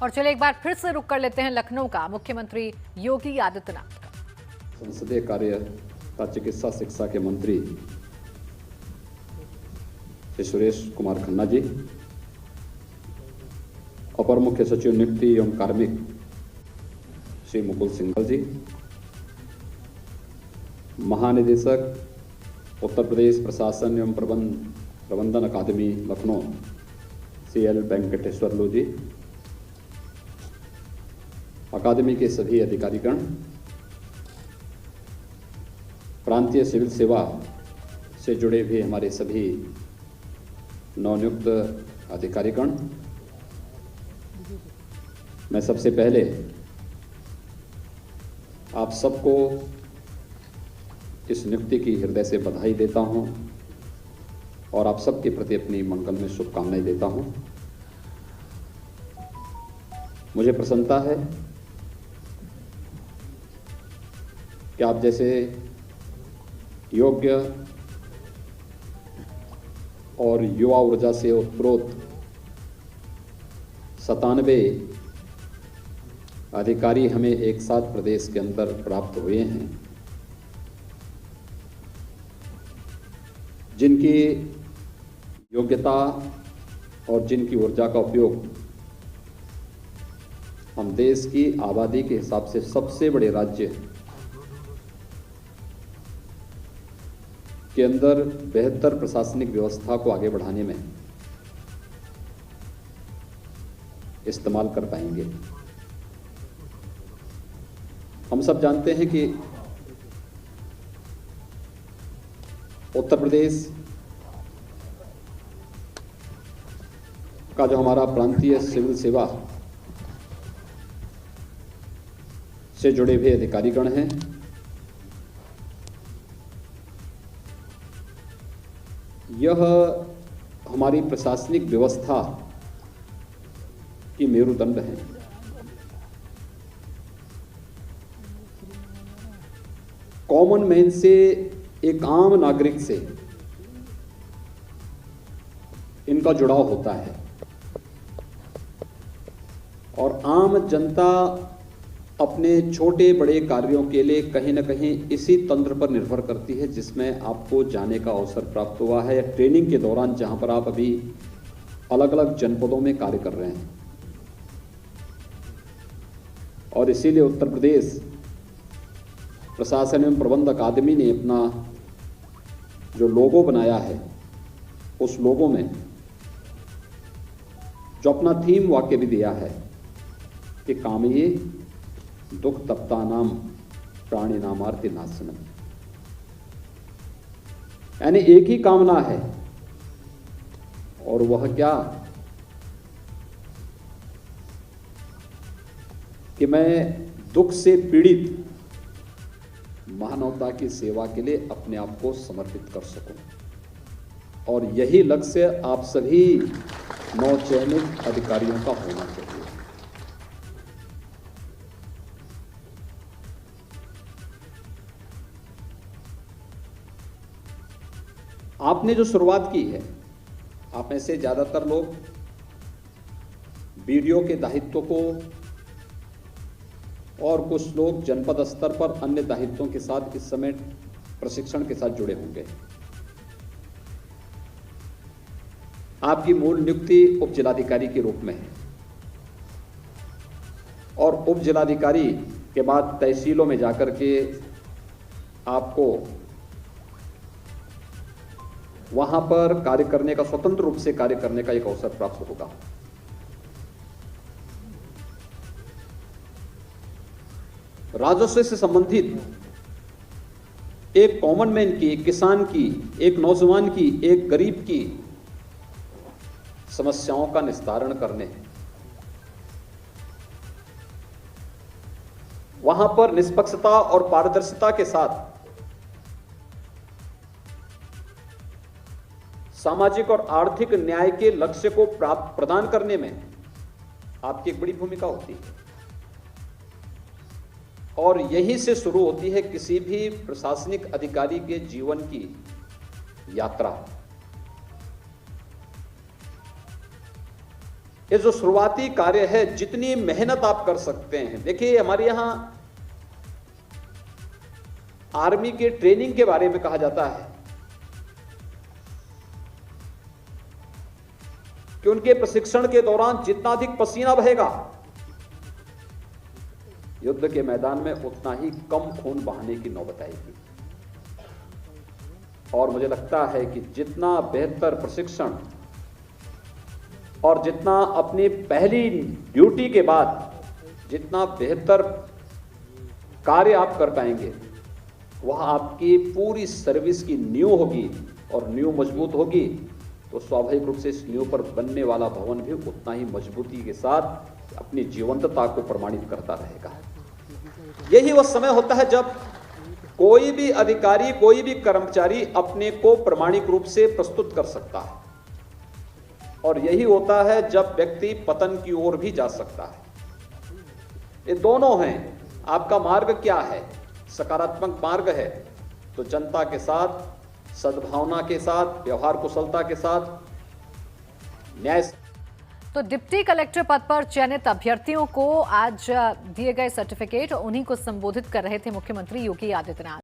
और चले एक बार फिर से रुक कर लेते हैं लखनऊ का मुख्यमंत्री योगी आदित्यनाथ का। संसदीय कार्य तथा चिकित्सा शिक्षा के मंत्री श्री सुरेश कुमार खन्ना जी, अपर मुख्य सचिव नियुक्ति एवं कार्मिक श्री मुकुल सिंघल जी, महानिदेशक उत्तर प्रदेश प्रशासन एवं प्रबंधन अकादमी लखनऊ CL वेंकटेश्वरलू जी, अकादमी के सभी अधिकारीगण, प्रांतीय सिविल सेवा से जुड़े हुए हमारे सभी नवनियुक्त अधिकारीगण, मैं सबसे पहले आप सबको इस नियुक्ति की हृदय से बधाई देता हूं और आप सबके प्रति अपनी मंगल में शुभकामनाएं देता हूं। मुझे प्रसन्नता है कि आप जैसे योग्य और युवा ऊर्जा से उत्प्रोत 97 अधिकारी हमें एक साथ प्रदेश के अंदर प्राप्त हुए हैं, जिनकी योग्यता और जिनकी ऊर्जा का उपयोग हम देश की आबादी के हिसाब से सबसे बड़े राज्य के अंदर बेहतर प्रशासनिक व्यवस्था को आगे बढ़ाने में इस्तेमाल कर पाएंगे। हम सब जानते हैं कि उत्तर प्रदेश का जो हमारा प्रांतीय सिविल सेवा से जुड़े हुए अधिकारीगण हैं, यह हमारी प्रशासनिक व्यवस्था की मेरुदंड है। कॉमन मैन से, एक आम नागरिक से इनका जुड़ाव होता है और आम जनता अपने छोटे बड़े कार्यों के लिए कहीं ना कहीं इसी तंत्र पर निर्भर करती है जिसमें आपको जाने का अवसर प्राप्त हुआ है, या ट्रेनिंग के दौरान जहां पर आप अभी अलग अलग जनपदों में कार्य कर रहे हैं। और इसीलिए उत्तर प्रदेश प्रशासन एवं प्रबंध अकादमी ने अपना जो लोगो बनाया है, उस लोगो में जो अपना थीम वाक्य भी दिया है कि कामये दुख तप्ता नाम प्राणी नामार्ति नाशनम, यानी एक ही कामना है और वह क्या कि मैं दुख से पीड़ित मानवता की सेवा के लिए अपने आप को समर्पित कर सकूं। और यही लक्ष्य आप सभी नवचयनित अधिकारियों का होना चाहिए। आपने जो शुरुआत की है, आप में से ज्यादातर लोग बीडीओ के दायित्व को और कुछ लोग जनपद स्तर पर अन्य दायित्वों के साथ इस समय प्रशिक्षण के साथ जुड़े होंगे। आपकी मूल नियुक्ति उप जिलाधिकारी के रूप में है और उप जिलाधिकारी के बाद तहसीलों में जाकर के आपको वहां पर कार्य करने का, स्वतंत्र रूप से कार्य करने का एक अवसर प्राप्त होगा। राजस्व से संबंधित एक कॉमन मैन की, एक किसान की, एक नौजवान की, एक गरीब की समस्याओं का निस्तारण करने, वहां पर निष्पक्षता और पारदर्शिता के साथ सामाजिक और आर्थिक न्याय के लक्ष्य को प्रदान करने में आपकी एक बड़ी भूमिका होती है। और यहीं से शुरू होती है किसी भी प्रशासनिक अधिकारी के जीवन की यात्रा। ये जो शुरुआती कार्य है, जितनी मेहनत आप कर सकते हैं। देखिए, हमारे यहां आर्मी के ट्रेनिंग के बारे में कहा जाता है कि उनके प्रशिक्षण के दौरान जितना अधिक पसीना बहेगा, युद्ध के मैदान में उतना ही कम खून बहाने की नौबत आएगी। और मुझे लगता है कि जितना बेहतर प्रशिक्षण और जितना अपनी पहली ड्यूटी के बाद जितना बेहतर कार्य आप कर पाएंगे, वह आपकी पूरी सर्विस की नींव होगी। और नींव मजबूत होगी तो स्वाभाविक रूप से इस नींव पर बनने वाला भवन भी उतना ही मजबूती के साथ अपनी जीवंतता को प्रमाणित करता रहेगा। यही वह समय होता है जब कोई भी अधिकारी, कोई भी कर्मचारी अपने को प्रामाणिक रूप से प्रस्तुत कर सकता है। और यही होता है जब व्यक्ति पतन की ओर भी जा सकता है। ये दोनों हैं। आपका मार्ग क्या है? सकारात्मक मार्ग है तो जनता के साथ, सद्भावना के साथ, व्यवहार कुशलता के साथ, न्याय। तो डिप्टी कलेक्टर पद पर चयनित अभ्यर्थियों को आज दिए गए सर्टिफिकेट, उन्हीं को संबोधित कर रहे थे मुख्यमंत्री योगी आदित्यनाथ।